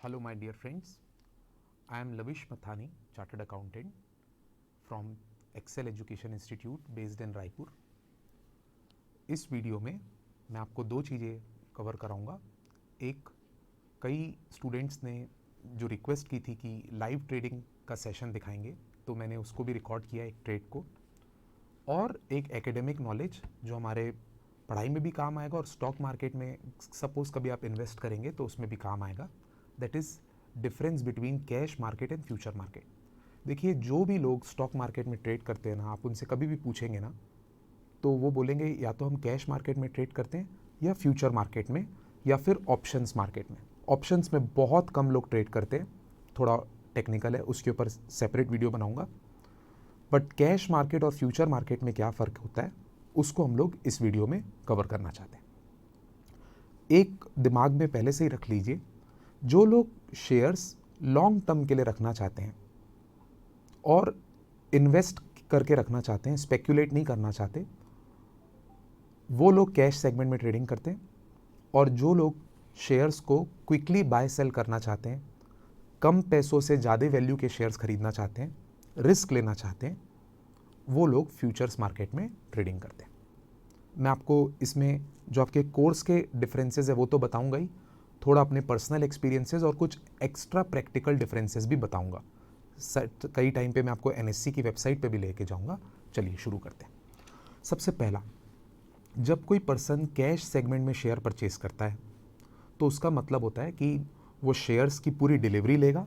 Hello, my dear friends. I am Lavish Mathani, Chartered Accountant from Excel Education Institute based in Raipur. इस video में मैं आपको दो चीज़ें कवर कराऊंगा. एक, कई स्टूडेंट्स ने जो रिक्वेस्ट की थी कि लाइव ट्रेडिंग का सेशन दिखाएंगे, तो मैंने उसको भी रिकॉर्ड किया एक ट्रेड को. और एक एकेडमिक नॉलेज जो हमारे पढ़ाई में भी काम आएगा और स्टॉक मार्केट में सपोज कभी आप इन्वेस्ट करेंगे तो उसमें भी काम आएगा. That is difference between cash market and future market. देखिए, जो भी लोग स्टॉक मार्केट में ट्रेड करते हैं ना, आप उनसे कभी भी पूछेंगे ना, तो वो बोलेंगे या तो हम कैश मार्केट में ट्रेड करते हैं या फ्यूचर मार्केट में या फिर ऑप्शंस मार्केट में. ऑप्शंस में बहुत कम लोग ट्रेड करते हैं, थोड़ा टेक्निकल है, उसके ऊपर सेपरेट वीडियो बनाऊंगा. बट कैश मार्केट और फ्यूचर मार्केट में क्या फ़र्क होता है उसको हम लोग इस वीडियो में कवर करना चाहते हैं. एक दिमाग में पहले से ही रख लीजिए, जो लोग शेयर्स लॉन्ग टर्म के लिए रखना चाहते हैं और इन्वेस्ट करके रखना चाहते हैं, स्पेक्यूलेट नहीं करना चाहते, वो लोग कैश सेगमेंट में ट्रेडिंग करते हैं. और जो लोग शेयर्स को क्विकली बाय सेल करना चाहते हैं, कम पैसों से ज़्यादा वैल्यू के शेयर्स खरीदना चाहते हैं, रिस्क लेना चाहते हैं, वो लोग फ्यूचर्स मार्केट में ट्रेडिंग करते हैं. मैं आपको इसमें जो आपके कोर्स के डिफरेंसेस है वो तो बताऊंगा ही, थोड़ा अपने पर्सनल एक्सपीरियंसेस और कुछ एक्स्ट्रा प्रैक्टिकल डिफरेंसेस भी बताऊंगा. कई टाइम पे मैं आपको एनएससी की वेबसाइट पे भी लेके जाऊंगा. चलिए शुरू करते हैं. सबसे पहला, जब कोई पर्सन कैश सेगमेंट में शेयर परचेज करता है तो उसका मतलब होता है कि वो शेयर्स की पूरी डिलीवरी लेगा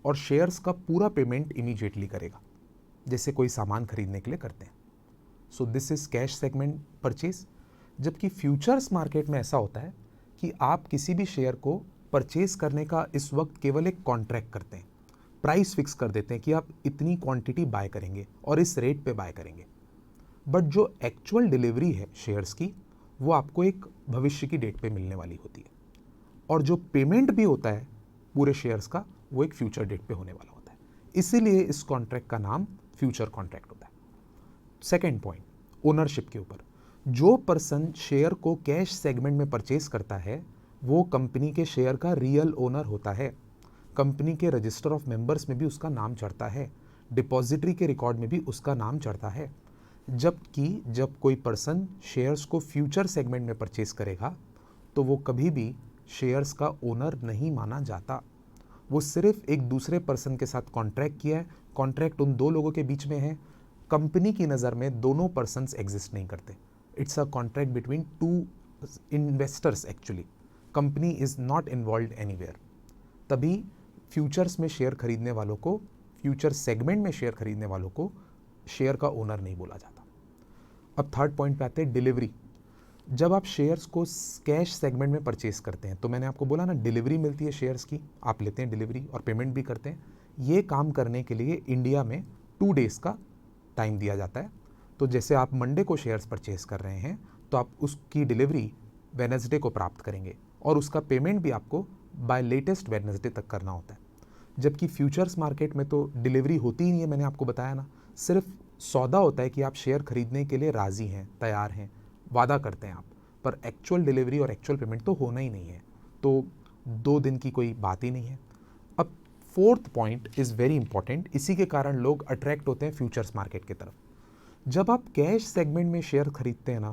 और शेयर्स का पूरा पेमेंट इमीडिएटली करेगा, जैसे कोई सामान खरीदने के लिए करते हैं. So this is cash segment purchase. जबकि फ्यूचर्स मार्केट में ऐसा होता है कि आप किसी भी शेयर को परचेज करने का इस वक्त केवल एक कॉन्ट्रैक्ट करते हैं, प्राइस फिक्स कर देते हैं कि आप इतनी क्वांटिटी बाय करेंगे और इस रेट पे बाय करेंगे. बट जो एक्चुअल डिलीवरी है शेयर्स की, वो आपको एक भविष्य की डेट पे मिलने वाली होती है. और जो पेमेंट भी होता है पूरे शेयर्स का, वो एक फ्यूचर डेट पे होने वाला होता है. इसीलिए इस कॉन्ट्रैक्ट का नाम फ्यूचर कॉन्ट्रैक्ट होता है. सेकेंड पॉइंट, ओनरशिप के ऊपर. जो पर्सन शेयर को कैश सेगमेंट में परचेज करता है, वो कंपनी के शेयर का रियल ओनर होता है. कंपनी के रजिस्टर ऑफ मेंबर्स में भी उसका नाम चढ़ता है, डिपॉजिटरी के रिकॉर्ड में भी उसका नाम चढ़ता है. जबकि जब कोई पर्सन शेयर्स को फ्यूचर सेगमेंट में परचेज करेगा तो वो कभी भी शेयर्स का ओनर नहीं माना जाता. वो सिर्फ एक दूसरे पर्सन के साथ कॉन्ट्रैक्ट किया है, कॉन्ट्रैक्ट उन दो लोगों के बीच में है. कंपनी की नज़र में दोनों पर्सन्स एग्जिस्ट नहीं करते. It's a contract between two investors. Actually company is not involve anywhere. तभी फ्यूचर्स में शेयर खरीदने वालों को, फ्यूचर सेगमेंट में शेयर खरीदने वालों को शेयर का ओनर नहीं बोला जाता. अब थर्ड पॉइंट पे आते हैं, डिलीवरी. जब आप शेयर्स को कैश सेगमेंट में परचेज करते हैं तो मैंने आपको बोला ना, डिलीवरी मिलती है शेयर्स की, आप लेते हैं डिलीवरी और पेमेंट भी करते हैं. ये काम करने के लिए इंडिया में 2 डेज़ का टाइम दिया जाता है. तो जैसे आप मंडे को शेयर्स परचेज कर रहे हैं तो आप उसकी डिलीवरी वेडनेसडे को प्राप्त करेंगे और उसका पेमेंट भी आपको बाय लेटेस्ट वेडनेसडे तक करना होता है. जबकि फ्यूचर्स मार्केट में तो डिलीवरी होती ही नहीं है, मैंने आपको बताया ना. सिर्फ सौदा होता है कि आप शेयर खरीदने के लिए राज़ी हैं, तैयार हैं, वादा करते हैं आप, पर एक्चुअल डिलीवरी और एक्चुअल पेमेंट तो होना ही नहीं है. तो 2 दिन की कोई बात ही नहीं है. अब fourth point is very important. इसी के कारण लोग अट्रैक्ट होते हैं फ्यूचर्स मार्केट की तरफ. जब आप कैश सेगमेंट में शेयर खरीदते हैं ना,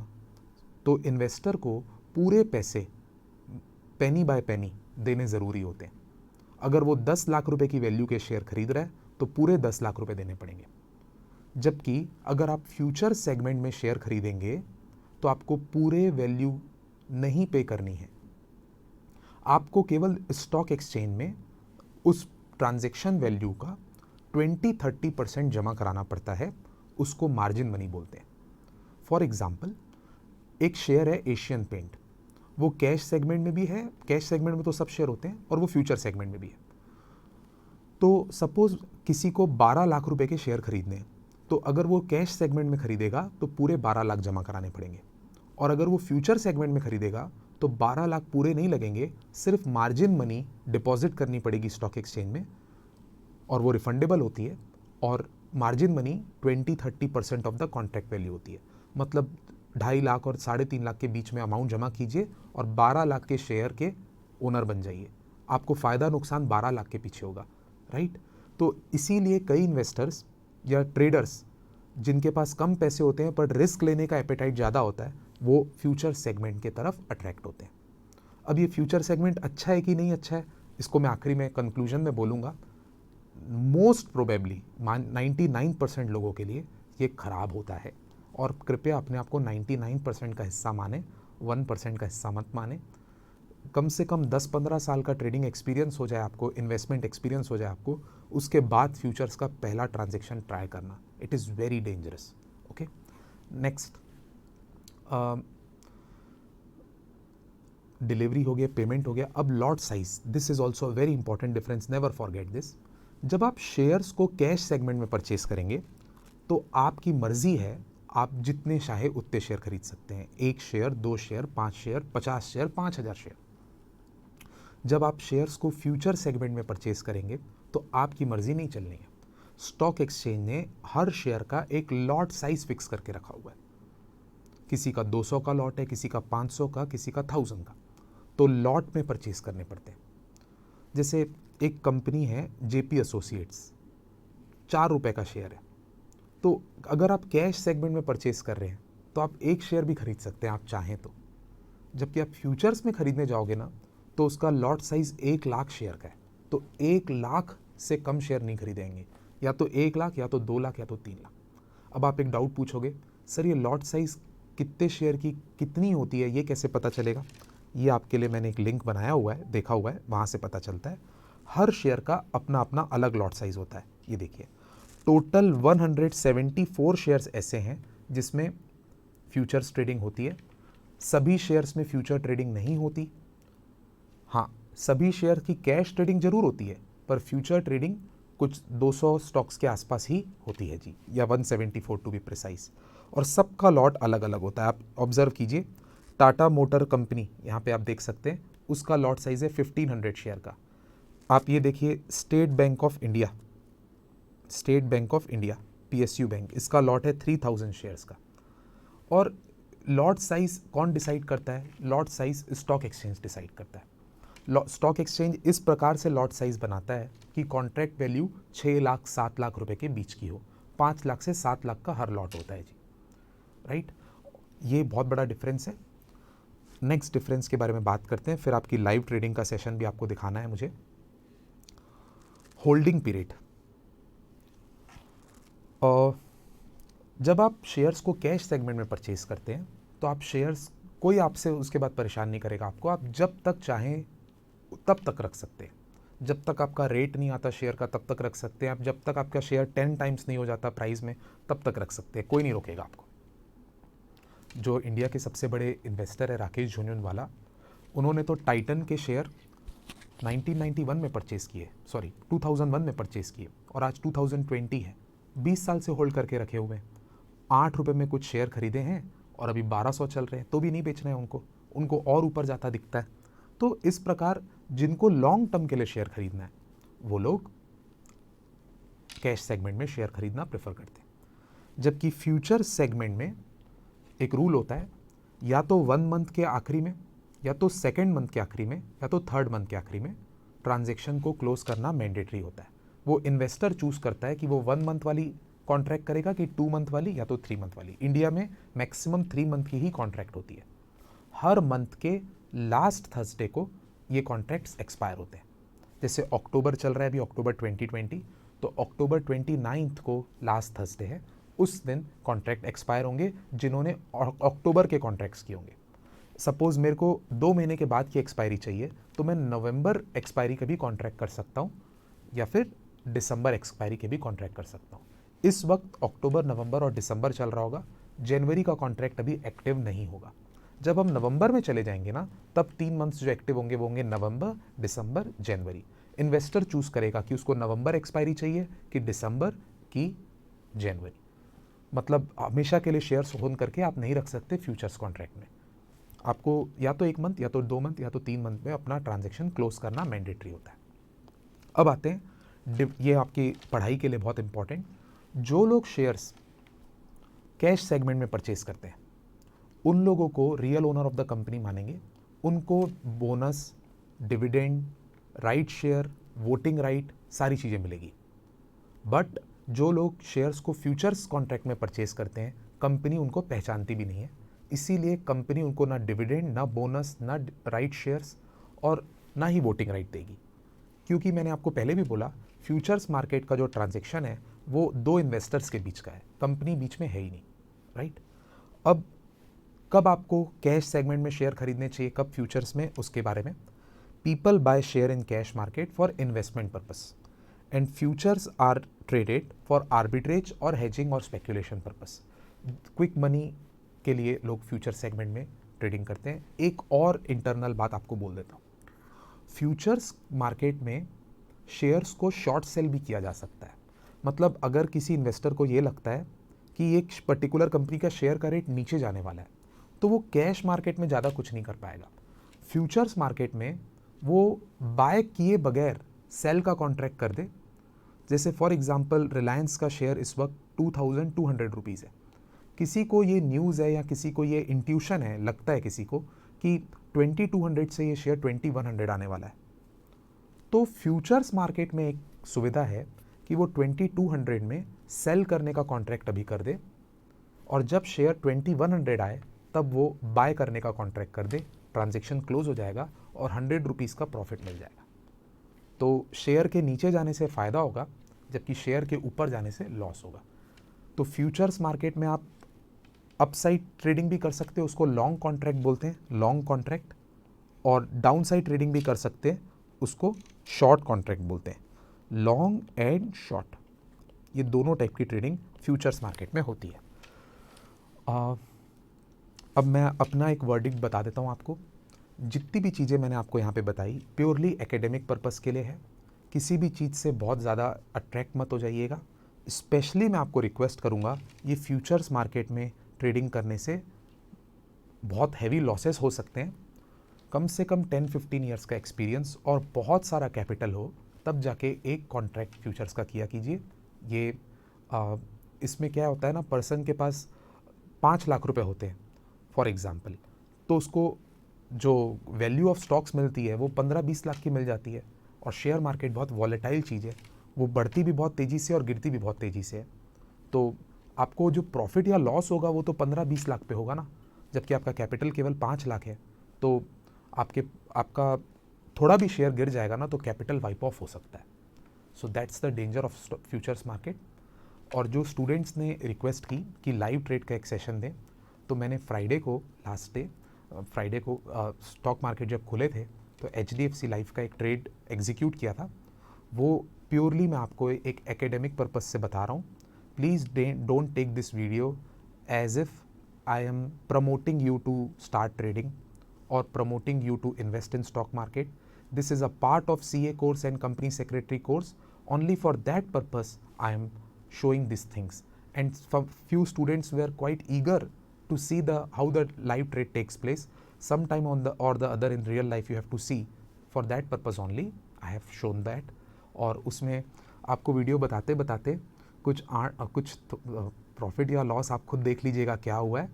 तो इन्वेस्टर को पूरे पैसे पेनी बाय पेनी देने ज़रूरी होते हैं. अगर वो 10 लाख रुपए की वैल्यू के शेयर खरीद रहा है तो पूरे 10 लाख रुपए देने पड़ेंगे. जबकि अगर आप फ्यूचर सेगमेंट में शेयर खरीदेंगे तो आपको पूरे वैल्यू नहीं पे करनी है. आपको केवल स्टॉक एक्सचेंज में उस ट्रांजैक्शन वैल्यू का 20-30% जमा कराना पड़ता है. उसको मार्जिन मनी बोलते हैं. फॉर एग्जाम्पल, एक शेयर है एशियन पेंट. वो कैश सेगमेंट में भी है, कैश सेगमेंट में तो सब शेयर होते हैं, और वो फ्यूचर सेगमेंट में भी है. तो सपोज किसी को 12 लाख रुपए के शेयर खरीदने हैं, तो अगर वो कैश सेगमेंट में खरीदेगा तो पूरे 12 लाख जमा कराने पड़ेंगे. और अगर वो फ्यूचर सेगमेंट में खरीदेगा तो 12 लाख पूरे नहीं लगेंगे, सिर्फ मार्जिन मनी डिपॉजिट करनी पड़ेगी स्टॉक एक्सचेंज में, और वो रिफंडेबल होती है. और margin money 20-30% of the contract value होती है. मतलब 2.5 लाख और 3.5 लाख के बीच में अमाउंट जमा कीजिए और 12 लाख के शेयर के ओनर बन जाइए. आपको फ़ायदा नुकसान 12 लाख के पीछे होगा, राइट। तो इसीलिए कई इन्वेस्टर्स या ट्रेडर्स जिनके पास कम पैसे होते हैं पर रिस्क लेने का एपेटाइट ज़्यादा होता है, वो फ्यूचर सेगमेंट की तरफ अट्रैक्ट होते हैं। अब ये फ्यूचर सेगमेंट अच्छा है कि नहीं अच्छा है, इसको मैं आखिरी में कंक्लूजन में बोलूँगा। मोस्ट प्रोबेबली 99% लोगों के लिए ये खराब होता है, और कृपया अपने आप को 99% का हिस्सा माने, 1% का हिस्सा मत माने। कम से कम 10-15 साल का ट्रेडिंग एक्सपीरियंस हो जाए आपको, इन्वेस्टमेंट एक्सपीरियंस हो जाए आपको, उसके बाद फ्यूचर्स का पहला ट्रांजेक्शन ट्राई करना, it is very dangerous. Okay, next, delivery हो गया, पेमेंट हो गया। अब lot size, this is also very important difference, never forget this. जब आप शेयर्स को कैश सेगमेंट में परचेज करेंगे तो आपकी मर्जी है, आप जितने चाहे उतने शेयर खरीद सकते हैं, 1 share, 2 share, 5 share, 50 share, 5000 share. जब आप शेयर्स को फ्यूचर सेगमेंट में परचेज करेंगे तो आपकी मर्जी नहीं चलनी है। स्टॉक एक्सचेंज ने हर शेयर का एक लॉट साइज फिक्स करके रखा हुआ है। किसी का 200 का लॉट है, किसी का 500 का, किसी का 1000 का, तो लॉट में परचेज करने पड़ते हैं। जैसे एक कंपनी है जेपी एसोसिएट्स, 4 रुपए का शेयर है, तो अगर आप कैश सेगमेंट में परचेज कर रहे हैं तो आप 1 शेयर भी खरीद सकते हैं आप चाहें तो। जबकि आप फ्यूचर्स में खरीदने जाओगे ना, तो उसका लॉट साइज 1 लाख शेयर का है, तो 1 लाख से कम शेयर नहीं खरीदेंगे, या तो 1 लाख, या तो 2 लाख, या तो 3 लाख। अब आप एक डाउट पूछोगे, सर ये लॉट साइज कितने शेयर की कितनी होती है, ये कैसे पता चलेगा? ये आपके लिए मैंने एक लिंक बनाया हुआ है, देखा हुआ है, वहाँ से पता चलता है। हर शेयर का अपना अपना अलग लॉट साइज होता है। ये देखिए, टोटल 174 शेयर्स ऐसे हैं जिसमें फ्यूचर्स ट्रेडिंग होती है। सभी शेयर्स में फ्यूचर ट्रेडिंग नहीं होती। हाँ, सभी शेयर की कैश ट्रेडिंग जरूर होती है, पर फ्यूचर ट्रेडिंग कुछ 200 स्टॉक्स के आसपास ही होती है जी, या 174 टू बी प्रिसाइज। और सबका लॉट अलग अलग होता है। आप ऑब्जर्व कीजिए, टाटा मोटर कंपनी, यहाँ पे आप देख सकते हैं, उसका लॉट साइज है 1500 शेयर का। आप ये देखिए, state bank of India, state bank of India, PSU bank, इसका लॉट है 3000 शेयर्स का। और लॉट साइज कौन डिसाइड करता है? Lot size stock exchange decide करता है। स्टॉक एक्सचेंज इस प्रकार से लॉट साइज बनाता है कि कॉन्ट्रैक्ट वैल्यू 6 लाख 7 लाख रुपए के बीच की हो। 5 लाख से 7 लाख का हर लॉट होता है जी, राइट। ये बहुत बड़ा डिफरेंस है। नेक्स्ट डिफरेंस के बारे में बात करते हैं, फिर आपकी लाइव ट्रेडिंग का सेशन भी आपको दिखाना है मुझे। Holding period. और जब आप शेयर्स को कैश सेगमेंट में परचेज करते हैं तो आप शेयर्स, कोई आपसे उसके बाद परेशान नहीं करेगा आपको, आप जब तक चाहें तब तक रख सकते हैं। जब तक आपका रेट नहीं आता शेयर का तब तक रख सकते हैं आप। जब तक आपका शेयर 10 टाइम्स नहीं हो जाता प्राइस में तब तक रख सकते हैं, कोई नहीं रोकेगा आपको। जो इंडिया के सबसे बड़े इन्वेस्टर है राकेश झुनझुनवाला, उन्होंने तो टाइटन के शेयर 1991 में परचेज किए, सॉरी 2001 में परचेज किए, और आज 2020 है, 20 साल से होल्ड करके रखे हुए हैं। 8 रुपये में कुछ शेयर खरीदे हैं और अभी 1200 चल रहे हैं, तो भी नहीं बेचना है उनको, उनको और ऊपर जाता दिखता है। तो इस प्रकार जिनको लॉन्ग टर्म के लिए शेयर खरीदना है वो लोग कैश सेगमेंट में शेयर खरीदना प्रेफर करते हैं। जबकि फ्यूचर सेगमेंट में एक रूल होता है, या तो 1 मंथ के आखिरी में, या तो 2nd मंथ के आखिरी में, या तो 3rd मंथ के आखिरी में ट्रांजैक्शन को क्लोज करना मैंडेटरी होता है। वो इन्वेस्टर चूज करता है कि वो 1 मंथ वाली कॉन्ट्रैक्ट करेगा कि 2 मंथ वाली या तो 3 मंथ वाली। इंडिया में मैक्सिमम 3 मंथ की ही कॉन्ट्रैक्ट होती है। हर मंथ के लास्ट थर्सडे को ये कॉन्ट्रैक्ट्स एक्सपायर होते हैं। जैसे अक्टूबर चल रहा है अभी, अक्टूबर 2020, तो अक्टूबर 29 को लास्ट थर्सडे है, उस दिन कॉन्ट्रैक्ट एक्सपायर होंगे जिन्होंने अक्टूबर के कॉन्ट्रैक्ट्स किए होंगे। सपोज मेरे को 2 महीने के बाद की एक्सपायरी चाहिए, तो मैं नवंबर एक्सपायरी का भी कॉन्ट्रैक्ट कर सकता हूँ, या फिर दिसंबर एक्सपायरी के भी कॉन्ट्रैक्ट कर सकता हूँ। इस वक्त अक्टूबर, नवंबर और दिसंबर चल रहा होगा, जनवरी का कॉन्ट्रैक्ट अभी एक्टिव नहीं होगा। जब हम नवंबर में चले जाएंगे ना, तब 3 मंथ्स जो एक्टिव होंगे वो होंगे नवंबर, दिसंबर, जनवरी। इन्वेस्टर चूज करेगा कि उसको नवंबर एक्सपायरी चाहिए कि दिसंबर की जनवरी। मतलब हमेशा के लिए शेयर्स होल्ड करके आप नहीं रख सकते फ्यूचर्स कॉन्ट्रैक्ट में। आपको या तो 1 मंथ, या तो 2 मंथ, या तो 3 मंथ में अपना ट्रांजेक्शन क्लोज करना मैंडेटरी होता है। अब आते हैं, ये आपकी पढ़ाई के लिए बहुत इंपॉर्टेंट, जो लोग शेयर्स कैश सेगमेंट में परचेज करते हैं उन लोगों को real owner of the company मानेंगे। उनको bonus, dividend, right share, voting right, सारी चीज़ें मिलेगी। बट जो लोग शेयर्स को फ्यूचर्स कॉन्ट्रैक्ट में परचेज करते हैं, कंपनी उनको पहचानती भी नहीं है, इसीलिए कंपनी उनको ना डिविडेंड, ना बोनस, ना राइट शेयर्स और ना ही वोटिंग राइट देगी। क्योंकि मैंने आपको पहले भी बोला, फ्यूचर्स मार्केट का जो ट्रांजेक्शन है वो दो इन्वेस्टर्स के बीच का है, कंपनी बीच में है ही नहीं, राइट। अब कब आपको कैश सेगमेंट में शेयर खरीदने चाहिए, कब फ्यूचर्स में, उसके बारे में, people by share in cash market for investment purpose and futures are traded for arbitrage और हेजिंग और स्पेक्यूलेशन पर्पस। क्विक मनी के लिए लोग फ्यूचर सेगमेंट में ट्रेडिंग करते हैं। एक और इंटरनल बात आपको बोल देता हूँ, फ्यूचर्स मार्केट में शेयर्स को शॉर्ट सेल भी किया जा सकता है। मतलब अगर किसी इन्वेस्टर को ये लगता है कि एक पर्टिकुलर कंपनी का शेयर का रेट नीचे जाने वाला है, तो वो कैश मार्केट में ज़्यादा कुछ नहीं कर पाएगा। फ्यूचर्स मार्केट में वो बाय किए बगैर सेल का कॉन्ट्रैक्ट कर दे। जैसे फॉर एग्जांपल रिलायंस का शेयर इस वक्त 2200 रुपीज़ है। किसी को ये न्यूज़ है या किसी को ये इंट्यूशन है, लगता है किसी को कि 2200 से ये शेयर 2100 आने वाला है, तो फ्यूचर्स मार्केट में एक सुविधा है कि वो 2200 में सेल करने का कॉन्ट्रैक्ट अभी कर दे, और जब शेयर 2100 आए तब वो बाय करने का कॉन्ट्रैक्ट कर दे, ट्रांजेक्शन क्लोज हो जाएगा और 100 रुपीज़ का प्रॉफिट मिल जाएगा। तो शेयर के नीचे जाने से फ़ायदा होगा, जबकि शेयर के ऊपर जाने से लॉस होगा। तो फ्यूचर्स मार्केट में आप अपसाइड ट्रेडिंग भी कर सकते हो, उसको लॉन्ग कॉन्ट्रैक्ट बोलते हैं, लॉन्ग कॉन्ट्रैक्ट, और डाउन साइड ट्रेडिंग भी कर सकते हैं, उसको शॉर्ट कॉन्ट्रैक्ट बोलते हैं। लॉन्ग एंड शॉर्ट, ये दोनों टाइप की ट्रेडिंग फ्यूचर्स मार्केट में होती है। अब मैं अपना एक वर्डिक्ट बता देता हूँ आपको। जितनी भी चीज़ें मैंने आपको यहाँ पे बताई प्योरली एकेडमिक पर्पस के लिए है। किसी भी चीज़ से बहुत ज़्यादा अट्रैक्ट मत हो जाइएगा। स्पेशली मैं आपको रिक्वेस्ट करूँगा, ये फ्यूचर्स मार्केट में ट्रेडिंग करने से बहुत हैवी लॉसेस हो सकते हैं। कम से कम 10-15 ईयर्स का एक्सपीरियंस और बहुत सारा कैपिटल हो, तब जाके एक कॉन्ट्रैक्ट फ्यूचर्स का किया कीजिए। ये इसमें क्या होता है ना, पर्सन के पास 5 लाख रुपए होते हैं फॉर एग्जांपल, तो उसको जो वैल्यू ऑफ स्टॉक्स मिलती है वो 15-20 लाख की मिल जाती है। और शेयर मार्केट बहुत वॉलेटाइल चीज़ है, वो बढ़ती भी बहुत तेज़ी से और गिरती भी बहुत तेज़ी से है। तो आपको जो प्रॉफिट या लॉस होगा वो तो 15-20 लाख पे होगा ना, जबकि आपका कैपिटल केवल 5 लाख है। तो आपका थोड़ा भी शेयर गिर जाएगा ना तो कैपिटल वाइप ऑफ हो सकता है। So that's the danger of futures market. और जो स्टूडेंट्स ने रिक्वेस्ट की कि लाइव ट्रेड का एक सेशन दें, तो मैंने फ्राइडे को, लास्ट डे फ्राइडे को स्टॉक मार्केट जब खुले थे तो HDFC लाइफ का एक ट्रेड एग्जीक्यूट किया था। वो प्योरली मैं आपको एक एकेडमिक पर्पस से बता रहा हूँ। Please don't take this video as if I am promoting you to start trading or promoting you to invest in stock market. This is a part of CA course and company secretary course. Only for that purpose I am showing these things. And few students were quite eager to see how the live trade takes place. Sometime on the or the other in real life you have to see. For that purpose only I have shown that. और उसमें आपको video बताते बताते कुछ profit या loss आप खुद देख लीजिएगा क्या हुआ है,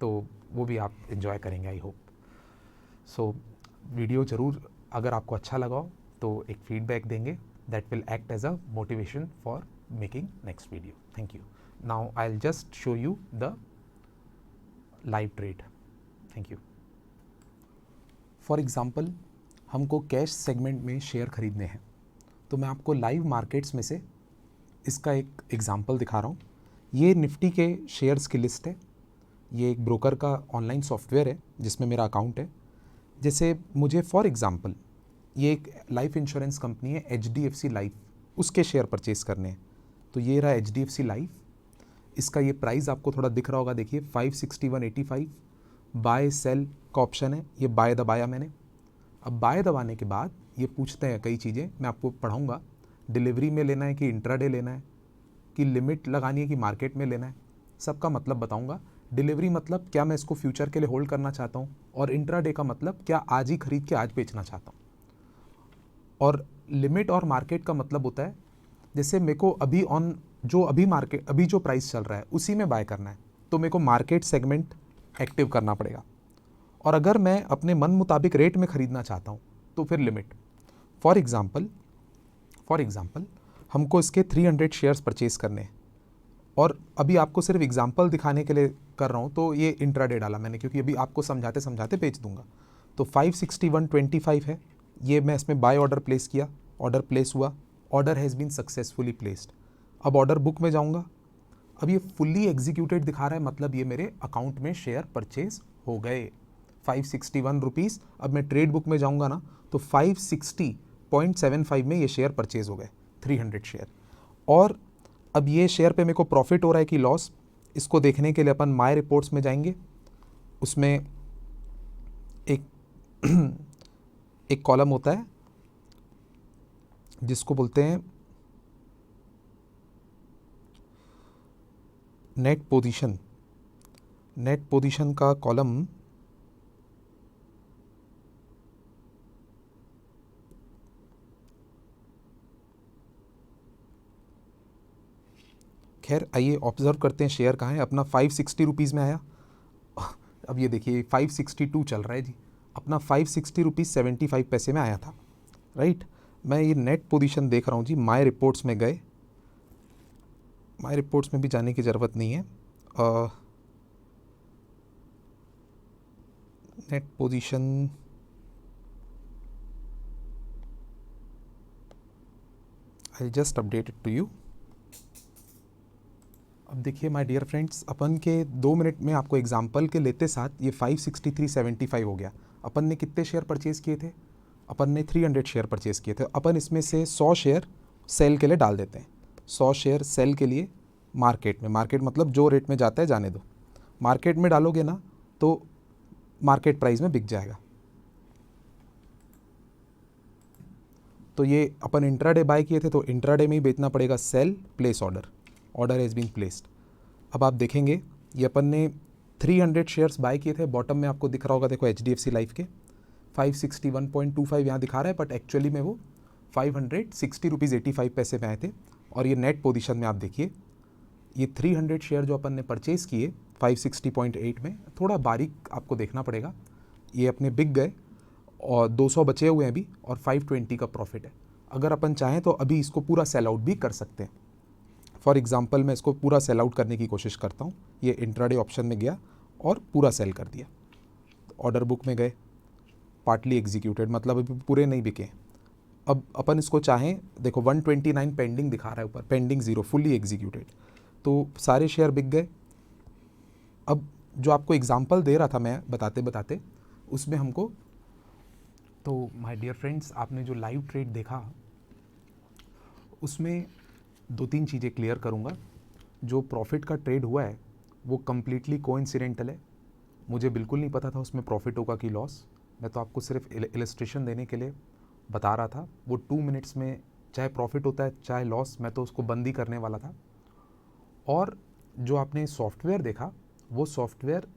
तो वो भी आप एंजॉय करेंगे आई होप। सो वीडियो ज़रूर अगर आपको अच्छा लगा हो तो एक फीडबैक देंगे, that will act as a motivation for making next video. Thank you. Now I will just show you the live trade. Thank you. For example हमको कैश सेगमेंट में शेयर खरीदने हैं, तो मैं आपको लाइव मार्केट्स में से इसका एक एग्जांपल दिखा रहा हूँ। ये निफ्टी के शेयर्स की लिस्ट है। ये एक ब्रोकर का ऑनलाइन सॉफ्टवेयर है जिसमें मेरा अकाउंट है। जैसे मुझे फॉर एग्जांपल ये एक लाइफ इंश्योरेंस कंपनी है HDFC लाइफ, उसके शेयर परचेज़ करने हैं। तो ये रहा HDFC लाइफ, इसका ये प्राइस आपको थोड़ा दिख रहा होगा, देखिए 561.85। बाय सेल का ऑप्शन है, ये बाय दबाया मैंने। अब बाय दबाने के बाद ये पूछते हैं कई चीज़ें, मैं आपको पढ़ाऊँगा। डिलीवरी में लेना है कि इंट्राडे लेना है, कि लिमिट लगानी है कि मार्केट में लेना है, सबका मतलब बताऊँगा। डिलीवरी मतलब क्या मैं इसको फ्यूचर के लिए होल्ड करना चाहता हूँ, और इंट्राडे का मतलब क्या आज ही खरीद के आज बेचना चाहता हूँ। और लिमिट और मार्केट का मतलब होता है जैसे मेरे को अभी अभी जो प्राइस चल रहा है उसी में बाय करना है, तो मेरे को मार्केट सेगमेंट एक्टिव करना पड़ेगा। और अगर मैं अपने मन मुताबिक रेट में ख़रीदना चाहता हूँ तो फिर लिमिट। फॉर एग्जाम्पल हमको इसके 300 शेयर्स परचेज करने हैं, और अभी आपको सिर्फ एग्जाम्पल दिखाने के लिए कर रहा हूँ, तो ये इंट्राडे डाला मैंने क्योंकि अभी आपको समझाते समझाते बेच दूंगा। तो 561.25 है, ये मैं इसमें बाय ऑर्डर प्लेस किया, ऑर्डर प्लेस हुआ, order has been successfully placed. अब ऑर्डर बुक में जाऊँगा, अब ये फुल्ली एग्जीक्यूटेड दिखा रहा है, मतलब ये मेरे अकाउंट में शेयर परचेज हो गए 561 रुपीज़। अब मैं ट्रेड बुक में जाऊँगा ना, तो 560.75 में ये शेयर परचेज हो गए 300 शेयर। और अब ये शेयर पे मेरे को प्रॉफिट हो रहा है कि लॉस, इसको देखने के लिए अपन माय रिपोर्ट्स में जाएंगे। उसमें एक एक कॉलम होता है जिसको बोलते हैं नेट पोजीशन। नेट पोजीशन का कॉलम खैर आइए ऑब्जर्व करते हैं शेयर कहाँ है। अपना 560 रुपीज़ में आया, अब ये देखिए 562 चल रहा है जी, अपना 560 रुपीज़ 75 पैसे में आया था, राइट। मैं ये नेट पोजीशन देख रहा हूँ जी, माय रिपोर्ट्स में गए, माय रिपोर्ट्स में भी जाने की ज़रूरत नहीं है। Net position I just update it to you. अब देखिए माय डियर फ्रेंड्स, अपन के 2 मिनट में आपको एग्जांपल के लेते साथ ये 563.75 हो गया। अपन ने कितने शेयर परचेज़ किए थे? अपन ने 300 शेयर परचेज़ किए थे। अपन इसमें से 100 शेयर सेल के लिए डाल देते हैं, 100 शेयर सेल के लिए मार्केट में। मार्केट मतलब जो रेट में जाता है जाने दो, मार्केट में डालोगे ना तो मार्केट प्राइस में बिक जाएगा। तो ये अपन इंट्राडे बाय किए थे, तो इंट्राडे में ही बेचना पड़ेगा, sell place order, order has been placed. अब आप देखेंगे ये अपन ने 300 शेयर्स बाय किए थे, बॉटम में आपको दिख रहा होगा, देखो HDFC लाइफ के 561.25 यहाँ दिखा रहा है, बट एक्चुअली में वो 560 रुपीज़ 85 पैसे में आए थे। और ये नेट पोजीशन में आप देखिए, ये 300 शेयर जो अपन ने परचेज़ किए 560.8 में, थोड़ा बारीक आपको देखना पड़ेगा, ये अपने बिक गए और 200 बचे हुए हैं अभी, और 520 का प्रॉफिट है। अगर अपन चाहें तो अभी इसको पूरा सेल आउट भी कर सकते हैं। फॉर एग्जांपल मैं इसको पूरा सेल आउट करने की कोशिश करता हूँ। ये इंट्राडे ऑप्शन में गया और पूरा सेल कर दिया। ऑर्डर बुक में गए, पार्टली एग्जीक्यूटेड, मतलब अभी पूरे नहीं बिके। अब अपन इसको चाहें, देखो 129 पेंडिंग दिखा रहा है ऊपर, पेंडिंग 0, फुल्ली एग्जीक्यूटेड, तो सारे शेयर बिक गए। अब जो आपको एग्जाम्पल दे रहा था मैं बताते बताते, उसमें हमको, तो माय डियर फ्रेंड्स आपने जो लाइव ट्रेड देखा उसमें 2-3 चीज़ें क्लियर करूँगा। जो प्रॉफिट का ट्रेड हुआ है वो कम्प्लीटली कोइंसिडेंटल है, मुझे बिल्कुल नहीं पता था उसमें प्रॉफिट होगा कि लॉस। मैं तो आपको सिर्फ इलस्ट्रेशन देने के लिए बता रहा था। वो 2 मिनट्स में चाहे प्रॉफिट होता है चाहे लॉस, मैं तो उसको बंद ही करने वाला था। और जो आपने सॉफ्टवेयर देखा, वो सॉफ्टवेयर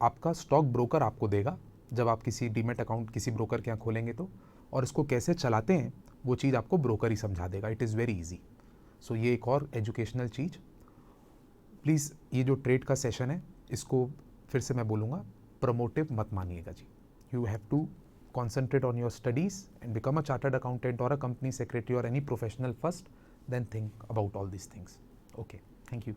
आपका स्टॉक ब्रोकर आपको देगा जब आप किसी डीमेट अकाउंट किसी ब्रोकर के यहाँ खोलेंगे तो, और इसको कैसे चलाते हैं वो चीज़ आपको ब्रोकर ही समझा देगा। It is very easy. So ये एक और एजुकेशनल चीज़। प्लीज़ ये जो ट्रेड का सेशन है इसको फिर से मैं बोलूँगा, प्रमोटिव मत मानिएगा जी। You have to concentrate on your studies and become a chartered accountant or a company secretary or any professional first, then think about all these things. Okay, thank you.